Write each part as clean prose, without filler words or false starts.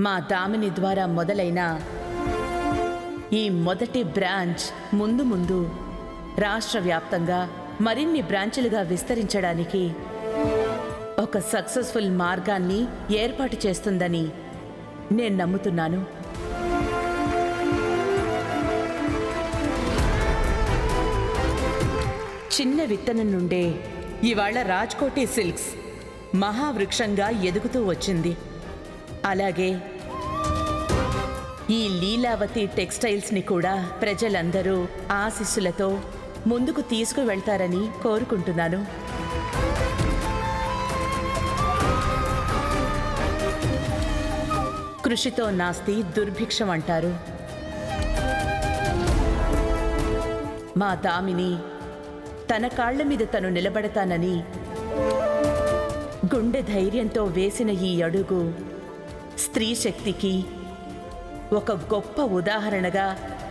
మా దామిని ద్వారా మొదలైన ఈ మొదటి బ్రాంచ్ ముందు ముందు రాష్ట్ర వ్యాప్తంగా మరిన్ని బ్రాంచులుగా విస్తరించడానికి ఒక సక్సెస్ఫుల్ మార్గాన్ని ఏర్పాటు చేస్తుందని నేను నమ్ముతున్నాను. చిన్న విత్తనం నుండే ఇవాళ రాజ్కోటి సిల్క్స్ మహావృక్షంగా ఎదుగుతూ వచ్చింది. అలాగే ఈ లీలావతి టెక్స్టైల్స్ని కూడా ప్రజలందరూ ఆశీస్సులతో ముందుకు తీసుకువెళ్తారని కోరుకుంటున్నాను. కృషితో నాస్తి దుర్భిక్షం అంటారు. మా దామిని తన కాళ్ల మీద తను నిలబడతానని గుండె ధైర్యంతో వేసిన ఈ అడుగు స్త్రీ శక్తికి ఒక గొప్ప ఉదాహరణగా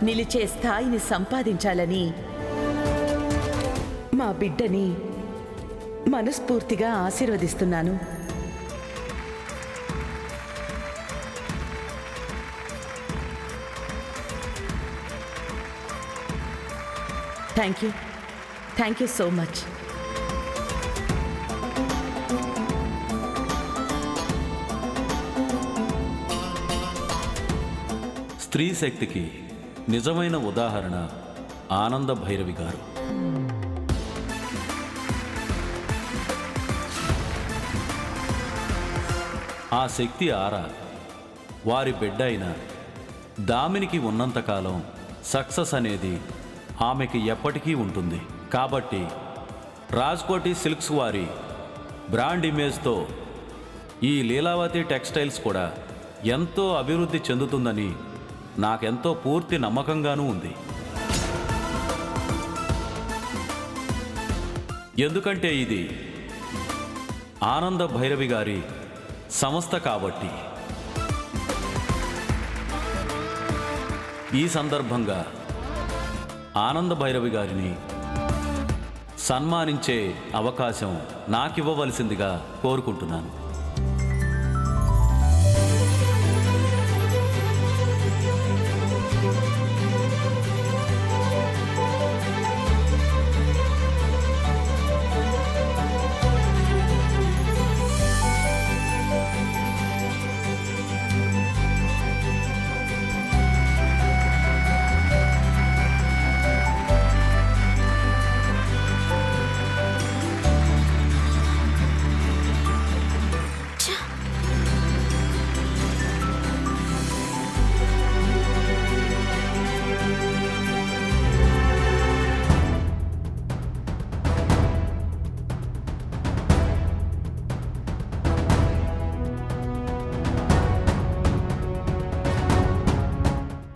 నిలిచే స్థాయిని సంపాదించాలని మా బిడ్డని మనస్ఫూర్తిగా ఆశీర్వదిస్తున్నాను. Thank you so much. స్త్రీ శక్తికి నిజమైన ఉదాహరణ ఆనంద భైరవి గారు. ఆ శక్తి ఆరా వారి బిడ్డ అయిన దామినికి ఉన్నంతకాలం సక్సెస్ అనేది ఆమెకి ఎప్పటికీ ఉంటుంది. కాబట్టి రాజ్కోటి సిల్క్స్ వారి బ్రాండ్ ఇమేజ్తో ఈ లీలావతి టెక్స్టైల్స్ కూడా ఎంతో అభివృద్ధి చెందుతుందని నాకెంతో పూర్తి నమ్మకంగానూ ఉంది. ఎందుకంటే ఇది ఆనంద భైరవి గారి సంస్థ కాబట్టి. ఈ సందర్భంగా ఆనంద భైరవి గారిని సన్మానించే అవకాశం నాకివ్వవలసిందిగా కోరుకుంటున్నాను.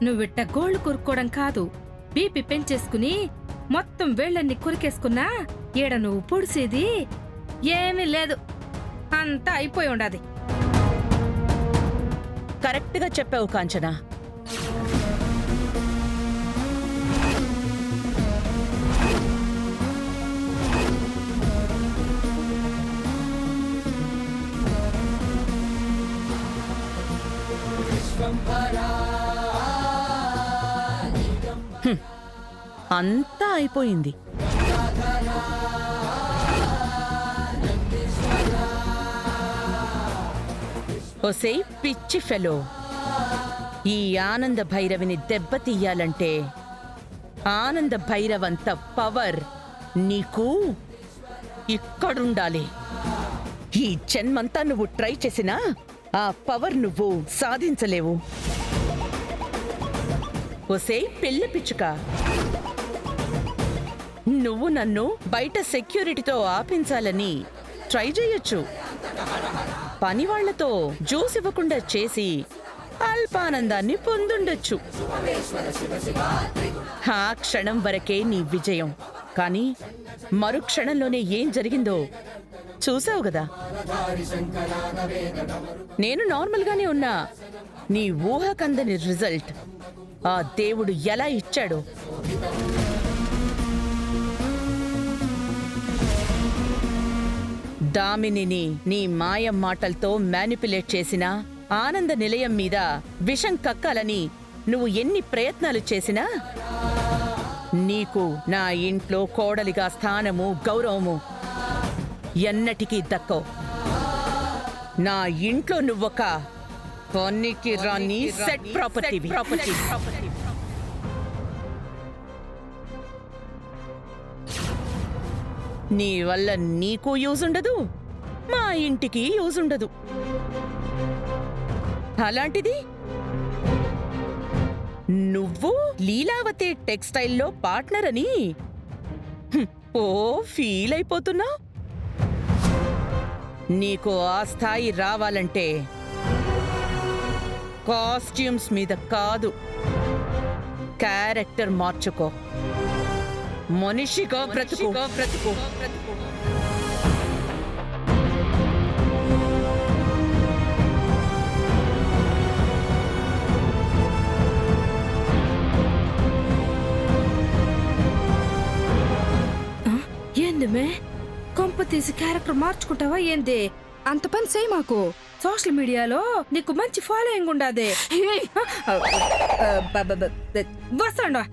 నువ్విట్ట గోళ్లు కొరుక్కోవడం కాదు, బీపీ పెంచేసుకుని మొత్తం వేళ్ళన్ని కొరికేసుకున్నా ఈడ నువ్వు పొడిసేది ఏమీ లేదు. అంతా అయిపోయి ఉండాది. కరెక్ట్గా చెప్పావు కాంచనా. అంతా అయిపోయింది. ఒసేయ్ పిచ్చి ఫెలో, ఈ ఆనంద భైరవిని దెబ్బతీయాలంటే ఆనంద భైరవంత పవర్ నీకు ఇక్కడుండాలి. ఈ జన్మంతా నువ్వు ట్రై చేసినా ఆ పవర్ నువ్వు సాధించలేవు. ఒసేయ్ పిల్ల పిచ్చుక, నువ్వు నన్ను బయట సెక్యూరిటీతో ఆపించాలని ట్రై చేయొచ్చు. పనివాళ్లతో జ్యూస్ ఇవ్వకుండా చేసి అల్పానందాన్ని పొందుండొచ్చు. ఆ క్షణం వరకే నీ విజయం. కానీ మరుక్షణంలోనే ఏం జరిగిందో చూసావు గదా. నేను నార్మల్గానే ఉన్నా, నీ ఊహకందని రిజల్ట్ ఆ దేవుడు ఎలా ఇచ్చాడో. దామినిని నీ మాయ మాటలతో మ్యానిపులేట్ చేసినా ఆనంద నిలయం మీద విషం కక్కాలని నువ్వు ఎన్ని ప్రయత్నాలు చేసినా నీకు నా ఇంట్లో కోడలిగా స్థానము గౌరవము ఎన్నటికీ దక్కవు. నా ఇంట్లో నువ్వొక పనికి రాని సెట్ ప్రాపర్టీ. నీ వల్ల నీకు యూజ్ ఉండదు, మా ఇంటికి యూజ్ ఉండదు. అలాంటిది నువ్వు లీలావతి టెక్స్టైల్లో పార్ట్నర్ అని ఓ ఫీల్ అయిపోతున్నావు. నీకు ఆ స్థాయి రావాలంటే కాస్ట్యూమ్స్ మీద కాదు, క్యారెక్టర్ మార్చుకో. మనిషిగా బ్రతుకు. ఏందిమే కొంప తీసి క్యారెక్టర్ మార్చుకుంటావా ఏంది? అంత పని చేయి మాకు. సోషల్ మీడియాలో నీకు మంచి ఫాలోయింగ్ ఉండాది. వస్తాండా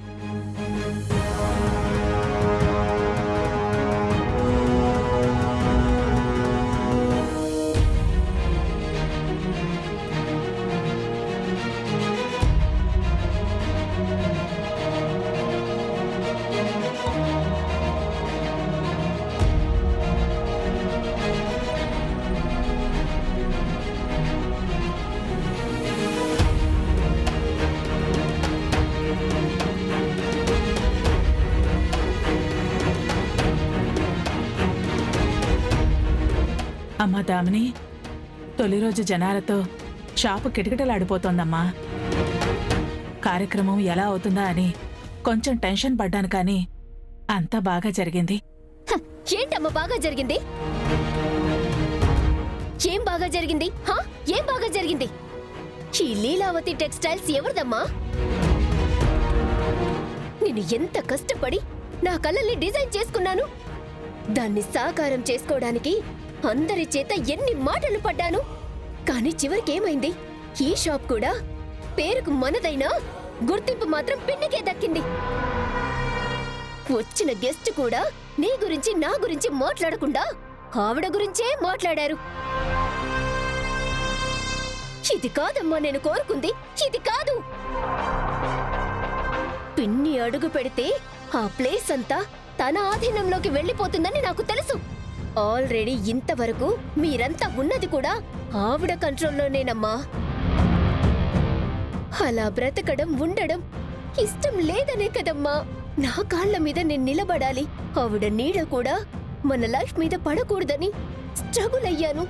అమ్మా దామిని, తొలి రోజు జనాలతో షాపు కిటకిటలాడిపోతోందమ్మా. కార్యక్రమం ఎలా అవుతుందా అని కొంచెం టెన్షన్ పడ్డాను, కానీ అంతా బాగా జరిగింది. ఏంటమ్మా బాగా జరిగింది? ఏం బాగా జరిగింది? ఏం బాగా జరిగింది? ఈ లీలావతి టెక్స్టైల్స్ ఎవరిదమ్మా? నేను ఎంత కష్టపడి నా కళ్ళల్ని డిజైన్ చేసుకున్నాను. దాన్ని సాకారం చేసుకోవడానికి అందరి చేత ఎన్ని మాటలు పడ్డాను. కానీ చివరికి ఏమైంది? ఈ షాప్ కూడా పేరుకు మనదైనా గుర్తింపు మాత్రం పిన్నికే దక్కింది. వచ్చిన గెస్ట్ కూడా నీ గురించి నా గురించి మాట్లాడకుండా ఆవిడ గురించే మాట్లాడారు. ఇది కాదమ్మా నేను కోరుకుంది, ఇది కాదు. పిన్ని అడుగు పెడితే ఆ ప్లేస్ అంతా తన ఆధీనంలోకి వెళ్ళిపోతుందని నాకు తెలుసు. ఆల్రెడీ ఇంతవరకు మీరంతా ఉన్నది కూడా ఆవిడ కంట్రోల్లోనేనమ్మా. అలా బ్రతకడం ఉండడం ఇష్టం లేదనే కదమ్మా నా కాళ్ళ మీద నేను నిలబడాలి. ఆవిడ నీడ కూడా మన లైఫ్ మీద పడకూడదని స్ట్రగుల్ అయ్యాను.